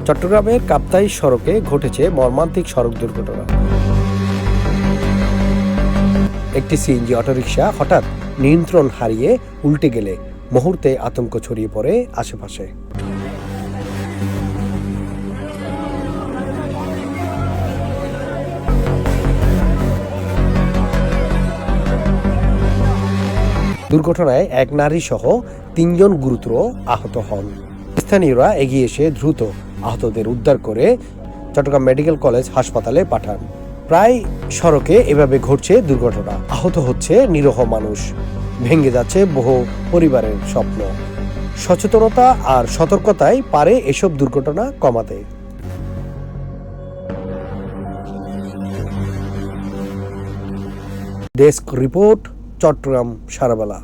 চট্টগ্রামের কাপ্তাই সড়কে ঘটেছে মর্মান্তিক সড়ক দুর্ঘটনা। একটি সিএনজি অটোরিকশা হঠাৎ নিয়ন্ত্রণ হারিয়ে উল্টে গেলে মুহূর্তে আতঙ্ক ছড়িয়ে পড়ে আশেপাশে। দুর্ঘটনায় এক নারী সহ ৩ জন গুরুতর আহত হন। স্থানীয়রা এগিয়ে এসে দ্রুত আহতদের উদ্ধার করে চট্টগ্রাম মেডিকেল কলেজ হাসপাতালে পাঠান। প্রায় সড়কে এভাবে ঘটছে দুর্ঘটনা, আহত হচ্ছে নিরীহ মানুষ, ভেঙে যাচ্ছে বহু পরিবারের স্বপ্ন। সচেতনতা আর সতর্কতাই পারে এসব দুর্ঘটনা কমাতে। Desk report, Chittagong সারাবেলা।